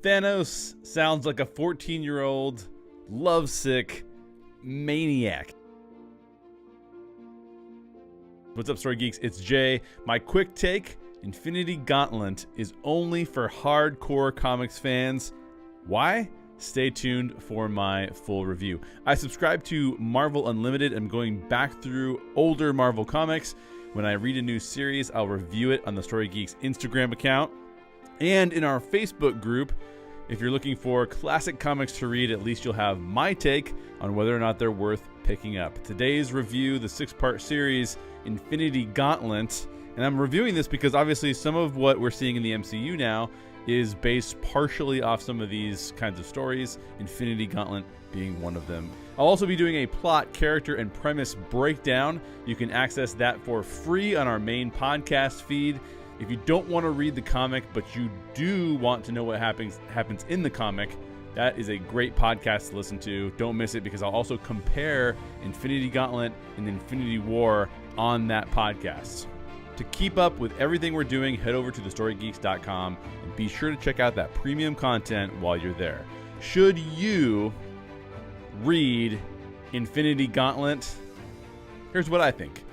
Thanos sounds like a 14-year-old lovesick maniac. What's up, Story Geeks? It's Jay. My quick take, Infinity Gauntlet is only for hardcore comics fans. Why? Stay tuned for my full review. I subscribe to Marvel Unlimited. I'm going back through older Marvel comics. When I read a new series, I'll review it on the Story Geeks Instagram account. And in our Facebook group, if you're looking for classic comics to read, at least you'll have my take on whether or not they're worth picking up. Today's review, the 6-part series, Infinity Gauntlet. And I'm reviewing this because obviously some of what we're seeing in the MCU now is based partially off some of these kinds of stories, Infinity Gauntlet being one of them. I'll also be doing a plot, character, and premise breakdown. You can access that for free on our main podcast feed. If you don't want to read the comic, but you do want to know what happens in the comic, that is a great podcast to listen to. Don't miss it, because I'll also compare Infinity Gauntlet and Infinity War on that podcast. To keep up with everything we're doing, head over to thestorygeeks.com and be sure to check out that premium content while you're there. Should you read Infinity Gauntlet? Here's what I think.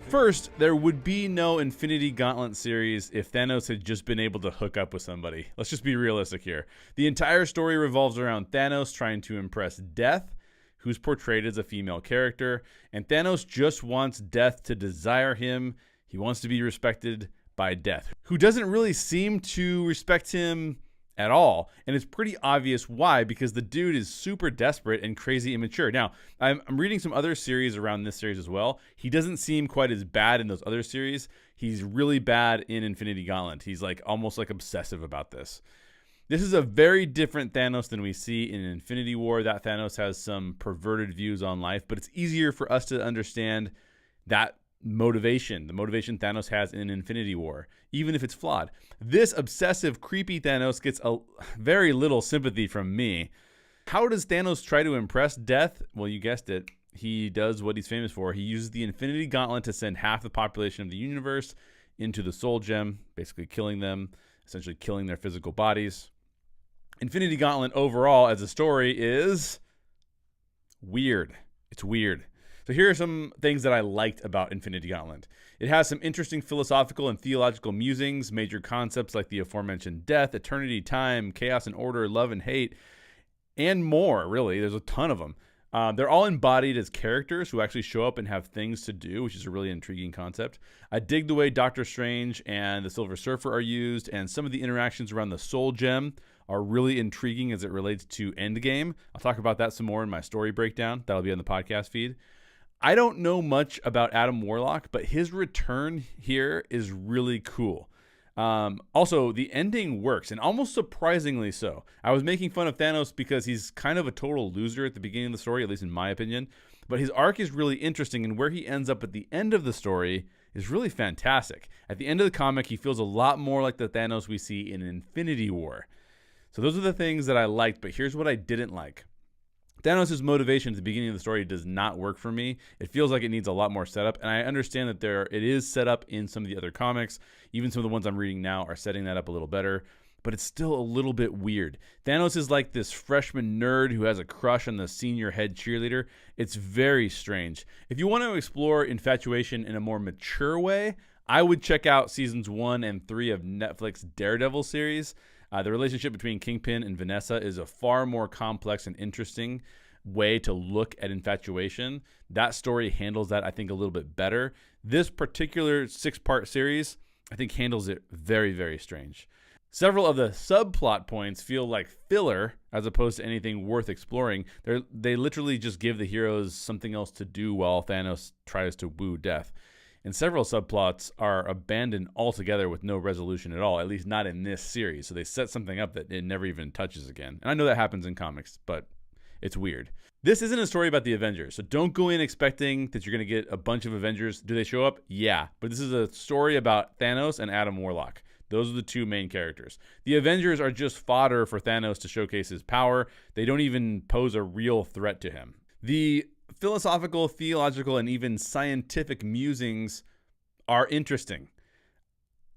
First, there would be no Infinity Gauntlet series if Thanos had just been able to hook up with somebody. Let's just be realistic here. The entire story revolves around Thanos trying to impress Death, who's portrayed as a female character, and Thanos just wants Death to desire him. He wants to be respected by Death, who doesn't really seem to respect him at all. And it's pretty obvious why, because the dude is super desperate and crazy immature. Now, I'm reading some other series around this series as well. He doesn't seem quite as bad in those other series. He's really bad in Infinity Gauntlet. He's like almost like obsessive about this. This is a very different Thanos than we see in Infinity War. That Thanos has some perverted views on life, but it's easier for us to understand that motivation, the motivation Thanos has in Infinity War, even if it's flawed. This obsessive, creepy Thanos gets a very little sympathy from me. How does Thanos try to impress Death? Well, you guessed it. He does what he's famous for. He uses the Infinity Gauntlet to send half the population of the universe into the Soul Gem, basically killing them, essentially killing their physical bodies. Infinity Gauntlet overall as a story is weird. It's weird. So here are some things that I liked about Infinity Gauntlet. It has some interesting philosophical and theological musings, major concepts like the aforementioned death, eternity, time, chaos and order, love and hate, and more, really. There's a ton of them. They're all embodied as characters who actually show up and have things to do, which is a really intriguing concept. I dig the way Doctor Strange and the Silver Surfer are used, and some of the interactions around the Soul Gem are really intriguing as it relates to Endgame. I'll talk about that some more in my story breakdown. That'll be on the podcast feed. I don't know much about Adam Warlock, but his return here is really cool. Also, the ending works, and almost surprisingly so. I was making fun of Thanos because he's kind of a total loser at the beginning of the story, at least in my opinion. But his arc is really interesting, and where he ends up at the end of the story is really fantastic. At the end of the comic, he feels a lot more like the Thanos we see in Infinity War. So those are the things that I liked, but here's what I didn't like. Thanos' motivation at the beginning of the story does not work for me. It feels like it needs a lot more setup, and I understand that it is set up in some of the other comics. Even some of the ones I'm reading now are setting that up a little better, but it's still a little bit weird. Thanos is like this freshman nerd who has a crush on the senior head cheerleader. It's very strange. If you want to explore infatuation in a more mature way, I would check out seasons 1 and 3 of Netflix Daredevil series. The relationship between Kingpin and Vanessa is a far more complex and interesting way to look at infatuation. That story handles that, I think, a little bit better. This particular 6-part series, I think, handles it very, very strange. Several of the subplot points feel like filler as opposed to anything worth exploring. They literally just give the heroes something else to do while Thanos tries to woo Death. And several subplots are abandoned altogether with no resolution at all, at least not in this series. So they set something up that it never even touches again. And I know that happens in comics, but it's weird. This isn't a story about the Avengers, so don't go in expecting that you're going to get a bunch of Avengers. Do they show up? Yeah. But this is a story about Thanos and Adam Warlock. Those are the two main characters. The Avengers are just fodder for Thanos to showcase his power. They don't even pose a real threat to him. The philosophical, theological, and even scientific musings are interesting.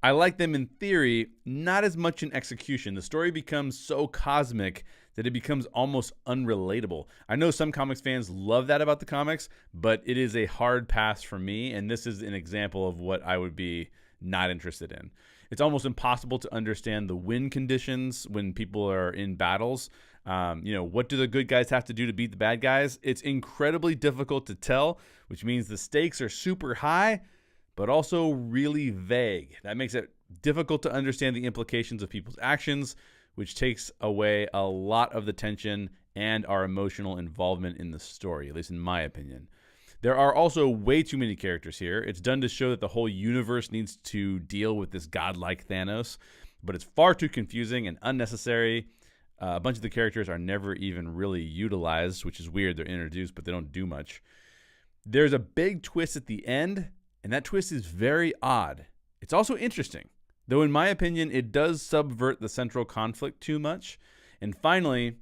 I like them in theory, not as much in execution. The story becomes so cosmic that it becomes almost unrelatable. I know some comics fans love that about the comics, but it is a hard pass for me, and this is an example of what I would be not interested in. It's almost impossible to understand the win conditions when people are in battles. What do the good guys have to do to beat the bad guys? It's incredibly difficult to tell, which means the stakes are super high, but also really vague. That makes it difficult to understand the implications of people's actions, which takes away a lot of the tension and our emotional involvement in the story, at least in my opinion. There are also way too many characters here. It's done to show that the whole universe needs to deal with this godlike Thanos, but it's far too confusing and unnecessary. A bunch of the characters are never even really utilized, which is weird. They're introduced, but they don't do much. There's a big twist at the end, and that twist is very odd. It's also interesting, though in my opinion, it does subvert the central conflict too much. And finally,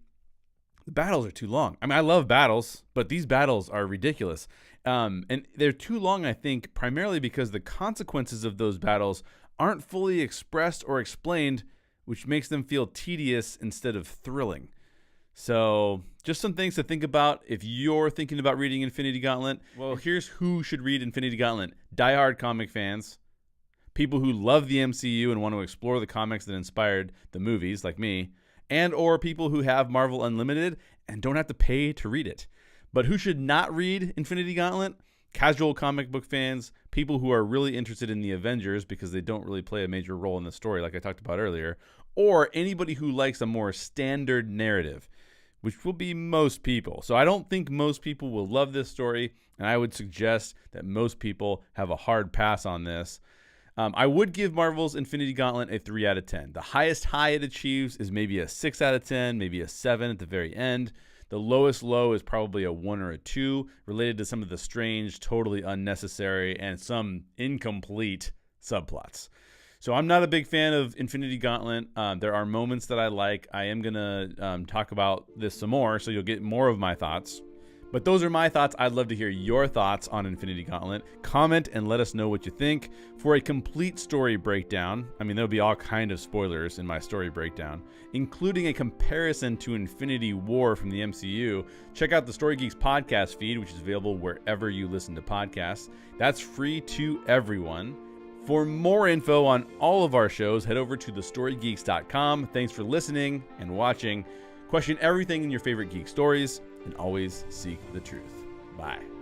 the battles are too long. I mean, I love battles, but these battles are ridiculous. And they're too long, I think, primarily because the consequences of those battles aren't fully expressed or explained, which makes them feel tedious instead of thrilling. So just some things to think about if you're thinking about reading Infinity Gauntlet. Well, here's who should read Infinity Gauntlet. Diehard comic fans, people who love the MCU and want to explore the comics that inspired the movies, like me, and or people who have Marvel Unlimited and don't have to pay to read it. But who should not read Infinity Gauntlet? Casual comic book fans, people who are really interested in the Avengers because they don't really play a major role in the story like I talked about earlier, or anybody who likes a more standard narrative, which will be most people. So I don't think most people will love this story, and I would suggest that most people have a hard pass on this. I would give Marvel's Infinity Gauntlet a 3 out of 10. The highest high it achieves is maybe a 6 out of 10, maybe a 7 at the very end. The lowest low is probably a 1 or a 2, related to some of the strange, totally unnecessary, and some incomplete subplots. So I'm not a big fan of Infinity Gauntlet. There are moments that I like. I am going to talk about this some more, so you'll get more of my thoughts. But those are my thoughts. I'd love to hear your thoughts on Infinity Gauntlet. Comment and let us know what you think. For a complete story breakdown, I mean, there'll be all kind of spoilers in my story breakdown, including a comparison to Infinity War from the MCU. Check out the Story Geeks podcast feed, which is available wherever you listen to podcasts. That's free to everyone. For more info on all of our shows, head over to thestorygeeks.com. Thanks for listening and watching. Question everything in your favorite geek stories, and always seek the truth. Bye.